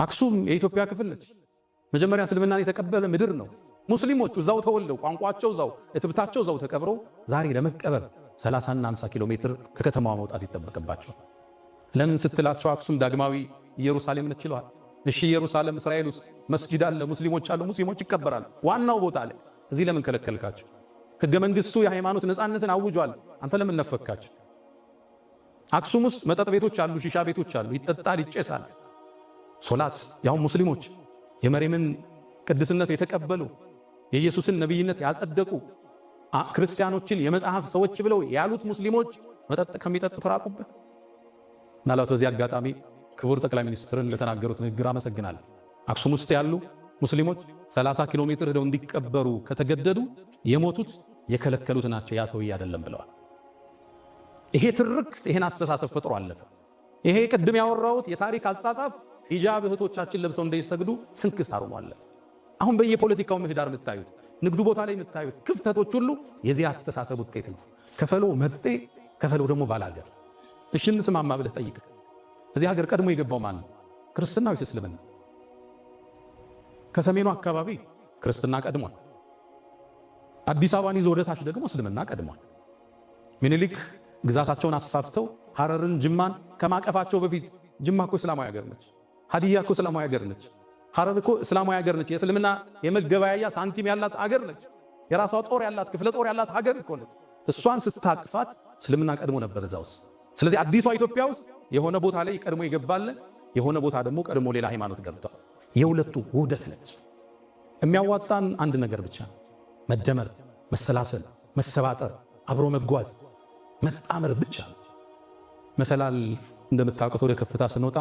አክሱም የኢትዮጵያ ክፍል ነች። መጀመሪያ እስልምናን የተቀበለ ምድር ነው። ሙስሊሞቹ እዛው ተወልደው ቋንቋቸው እዛው እትብታቸው እዛው ተቀብረው ዛሬ ለመቀበር 30 እና 50 ኪሎ ሜትር ከከተማዋ መውጣት ይጠበቅባቸው። ለምን ስትላቸው አክሱም ዳግማዊ ኢየሩሳሌም ነች ይለዋል። እሺ ኢየሩሳሌም እስራኤል ውስጥ መስጂድ አለ፣ ሙስሊሞች አሉ፣ ሙስሊሞች ይቀበራሉ ዋናው ቦታ ላይ። እዚህ ለምን ከለከልካቸው? ሕገ መንግስቱ የሃይማኖት ነፃነትን አውጇል። አንተ ለምን ነፈካቸው? አክሱም ውስጥ መጠጥ ቤቶች አሉ፣ ሺሻ ቤቶች አሉ፣ ይጠጣል፣ ይጨሳል። ሶላት ያው ሙስሊሞች የመርየምን ቅድስነት የተቀበሉ የኢየሱስን ነብይነት ያጸደቁ ክርስቲያኖችን የመጽሐፍ ሰዎች ብለው ያሉት ሙስሊሞች መጠጥ ከሚጠጡ ተራቁበት። ምናልባት በዚህ አጋጣሚ ክቡር ጠቅላይ ሚኒስትርን ለተናገሩት ንግግር አመሰግናለሁ። አክሱም ውስጥ ያሉ ሙስሊሞች 30 ኪሎ ሜትር ሄደው እንዲቀበሩ ከተገደዱ የሞቱት የከለከሉት ናቸው፣ ያ ሰውዬ አይደለም ብለዋል። ይሄ ትርክት ይሄን አስተሳሰብ ፈጥሮ አለፈ። ይሄ ቅድም ያወራሁት የታሪክ አጻጻፍ ሂጃብ እህቶቻችን ለብሰው እንዳይሰግዱ ስንክሳር ሆኗል። አሁን በየፖለቲካው ምህዳር የምታዩት ንግዱ ቦታ ላይ የምታዩት ክፍተቶች ሁሉ የዚህ አስተሳሰብ ውጤት ነው። ከፈለው መጤ ከፈለው ደግሞ ባላገር። እሺ እንስማማ ብለህ ጠይቅ። እዚህ ሀገር ቀድሞ የገባው ማን ነው? ክርስትና ወይስ እስልምና? ከሰሜኑ አካባቢ ክርስትና ቀድሟል። አዲስ አበባን ይዞ ወደ ታች ደግሞ እስልምና ቀድሟል። ምኒልክ ግዛታቸውን አስፋፍተው ሐረርን፣ ጅማን ከማቀፋቸው በፊት ጅማ እኮ እስላማዊ ሀገር ነች። ሀዲያ እኮ እስላማዊ ሀገር ነች። ሐረር እኮ እስላማዊ ሀገር ነች። የእስልምና የመገበያያ ሳንቲም ያላት ሀገር ነች። የራሷ ጦር ያላት ክፍለ ጦር ያላት ሀገር እኮ ነች። እሷን ስታቅፋት እስልምና ቀድሞ ነበር እዛ ውስጥ። ስለዚህ አዲሷ ኢትዮጵያ ውስጥ የሆነ ቦታ ላይ ቀድሞ ይገባል፣ የሆነ ቦታ ደግሞ ቀድሞ ሌላ ሃይማኖት ገብቷል። የሁለቱ ውህደት ነች። የሚያዋጣን አንድ ነገር ብቻ፣ መደመር፣ መሰላሰል፣ መሰባጠር፣ አብሮ መጓዝ፣ መጣመር ብቻ። መሰላል እንደምታውቁት ወደ ከፍታ ስንወጣ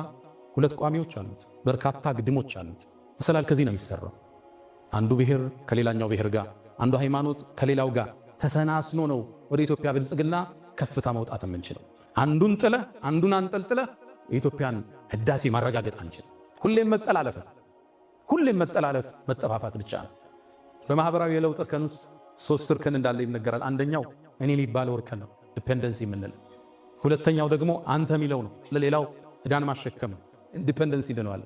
ሁለት ቋሚዎች አሉት፣ በርካታ ግድሞች አሉት። መሰላል ከዚህ ነው የሚሰራው። አንዱ ብሔር ከሌላኛው ብሔር ጋር፣ አንዱ ሃይማኖት ከሌላው ጋር ተሰናስኖ ነው ወደ ኢትዮጵያ ብልጽግና ከፍታ መውጣት የምንችለው። አንዱን ጥለህ አንዱን አንጠልጥለህ የኢትዮጵያን ህዳሴ ማረጋገጥ አንችልም። ሁሌም መጠላለፍ መጠፋፋት ብቻ ነው። በማህበራዊ የለውጥ እርከን ውስጥ 3 እርከን እንዳለ ይነገራል። አንደኛው እኔ የሚባለው እርከን ነው፣ ዲፔንደንሲ የምንለው። ሁለተኛው ደግሞ አንተ የሚለው ነው፣ ለሌላው ዕዳን ማሸከም ነው፣ ኢንዲፔንደንስ ይለዋል።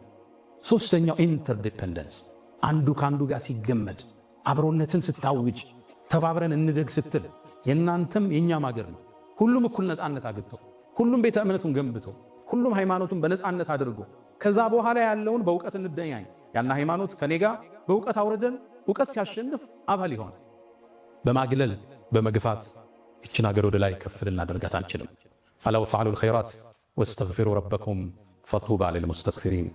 ሶስተኛው ኢንተርዲፔንደንስ፣ አንዱ ከአንዱ ጋር ሲገመድ፣ አብሮነትን ስታውጅ፣ ተባብረን እንደግ ስትል የእናንተም የእኛም ሀገር ነው። ሁሉም እኩል ነፃነት አግኝቶ፣ ሁሉም ቤተ እምነቱን ገንብቶ፣ ሁሉም ሃይማኖቱን በነፃነት አድርጎ ከዛ በኋላ ያለውን በእውቀት እንደኛኝ ያና ሃይማኖት ከኔ ጋር በእውቀት አውርደን እውቀት ሲያሸንፍ አባል ይሆናል። በማግለል በመግፋት ይችን ሀገር ወደ ላይ ከፍ ልናደርጋት አንችልም። አላ ወፈዐሉል ኸይራት ወስተግፊሩ ረበኩም ፈጡባ ሊልሙስተግፊሪን